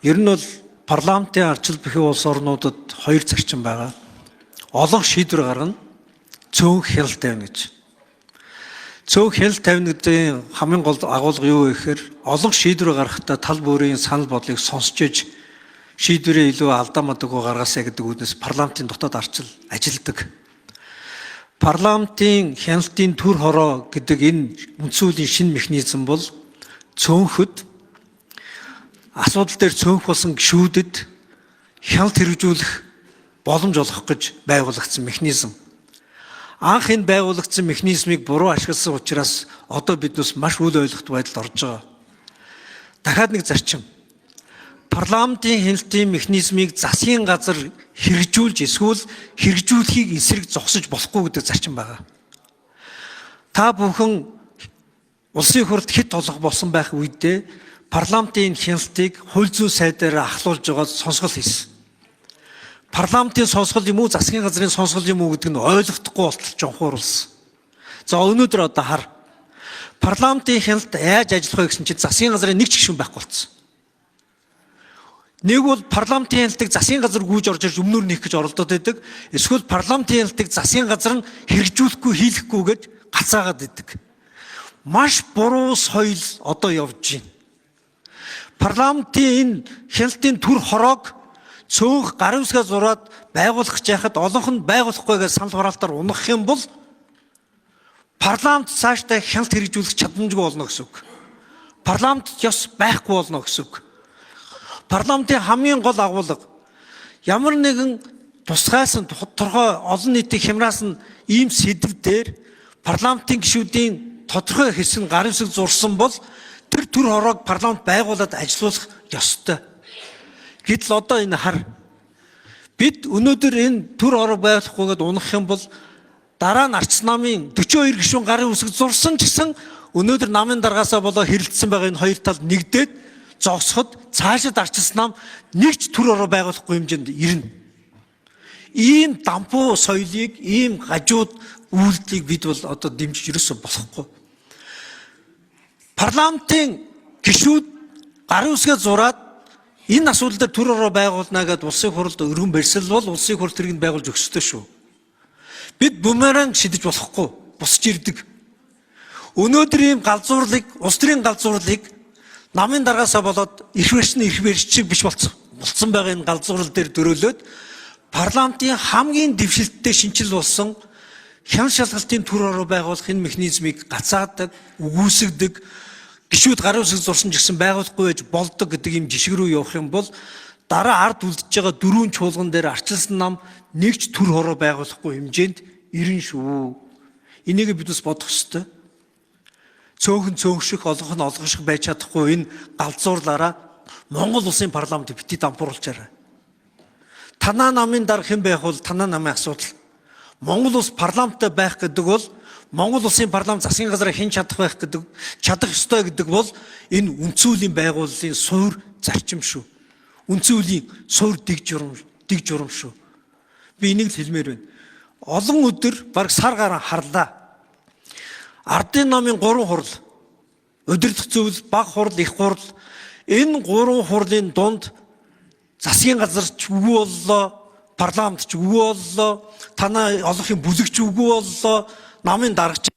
Ер нь бол парламентын арчил бүхий улс орнуудад хоёр зарчим байгаа. Олон шийдвэр гаргана, цөөн хяналт тавина гэж. Цөөн хяналт тавина гэдгийн хамгийн гол агуулга юу вэ гэхээр олон шийдвэр гаргахдаа тал бүрийн санал бодлыг сонсч иж шийдвэрээ илүү алдаа мадаггүй гаргаасаа гэдэг үгнээс парламентын дотоод арчил ажилладаг. Парламентын хяналтын төр хороо гэдэг энэ үндсүүлийн шинэ механизм бол цөөнхөд асуудал дээр цөөнх болсон гишүүдэд хяналт хэрэгжүүлэх боломж олгох гэж байгуулагдсан механизм. Анх энэ байгуулагдсан механизмыг буруу ашигласан учраас одоо биднээс маш үл ойлгохтой байдалд орж байгаа. Дахиад нэг зарчим. Парламентын хяналтын механизмыг засгийн газар хэрэгжүүлж эсвэл хэрэгжүүлэхийг эсрэг зогсож болохгүй гэдэг зарчим байгаа. Та бүхэн улсын хурлд хэд толгох болсон байх үедээ парламентын хяналтыг хууль зүйн сайдаар ахлуулж байгаа сонсгол хийсэн. Парламентын сонсгол юм уу, засгийн газрын сонсгол юм уу гэдэг нь ойлгохдохгүй болтол жонхооруулсан. За өнөөдөр одоо хар. Парламентын хяналт яаж ажиллах вэ гэсэн чинь засгийн газрын нэг ч гишүүн байхгүй болсон. Нэг бол парламентын хяналтыг засгийн газар гүйж орж ирж өмнөр нээх гэж оролдоод байдаг. Эсвэл парламентын хяналтыг засгийн газар нь хэрэгжүүлэхгүй хийлэхгүй гэж гацаагаад байдаг. Маш буруу соёл одоо явж байна. Парламентын энэ хяналтын төр хороог цөөнх гарын үсгээ зураад байгуулах гэж яхад олонх нь байгуулахгүй гэж санал хураалтаар унах юм бол парламент цаашдаа хяналт хэрэгжүүлэх чадамжгүй болно гэсэн үг. Парламент ёс байхгүй болно гэсэн үг. Парламентын хамгийн гол агуулга ямар нэгэн тусгайсан тодорхой олон нийтийн хямраас нь ийм сэдв дээр парламентын гишүүдийн тодорхой хэсэг гарын үсэг зурсан бол тэр төр хороог парламент байгуулад ажиллуулах ёстой. Гэтэл одоо энэ хар бид өнөөдөр энэ төр хорог байгуулахгүйгээд унах юм бол дараа нь арчил намын 42 гишүүн гарын үсэг зурсан ч гэсэн өнөөдөр намын даргаасаа болоо хэрэлдсэн байгаа энэ хоёр тал нэгдээд зогсоход цаашид арчилсан нам нэгч төр хороо байгуулахгүй хэмжээнд ирнэ. Ийм дампуу соёлыг, ийм гажууд үйлдэлийг бид бол одоо дэмжиж ерөөсөө болохгүй. Парламентын гишүүд гарын үсгээ зураад энэ асуудал дээр төр хороо байгуулна гэдэг улсын хурлд өргөн барьсал бол улсын хурл тэрийг байгуулж өгөх ёстой шүү. Бид бумеранг шидэж болохгүй, бусч ирдэг. Өнөөдөр ийм галзуурлыг, улс төрийн галзуурлыг намын даргаасаа болоод эрх барьч шиг биш болцсон байгаа энэ галзуурал дээр дөрөөлөөд парламентын хамгийн дэвшилттэй шинжил болсон хяналт шалгалтын төр хороо байгуулах энэ механизмыг гацаадаг, үгүйсгдэг, гишүүд гарын үсэг зурсан ч гэсэн байгуулахгүй байж болдог гэдэг юм жишг рүү явах юм бол дараа ард үлдэж байгаа дөрвөн чуулган дээр арчилсан нам нэгч төр хороо байгуулахгүй хэмжээнд ирнэ шүү. Энийг биднес бодох ёстой. Цөөхөн цөөхших, олонх нь олгоших байж чадахгүй энэ галзуурлаараа Монгол улсын парламентыг бити дампууруулчаарай. Танаа намын дарга хэн байх бол танаа намын асуудал. Монгол улс парламенттай байх гэдэг бол Монгол улсын парламент засгийн газраа хэн чадах байх гэдэг, чадах ёстой гэдэг бол энэ үндсүүлийн байгууллагын суур зарчим шүү. Үндсүүлийн суур дэг журам шүү. Би энийг л хэлмээр байна. Олон өдөр бараг сар гарan харлаа. Ардын намын 3 хурл, удирдах зөвлөл, баг хурл, их хурл, энэ 3 хурлын дунд засгийн газар ч үгүй боллоо, парламент ч үгүй боллоо, танаа олонхын бүлэг ч үгүй боллоо, намын даргач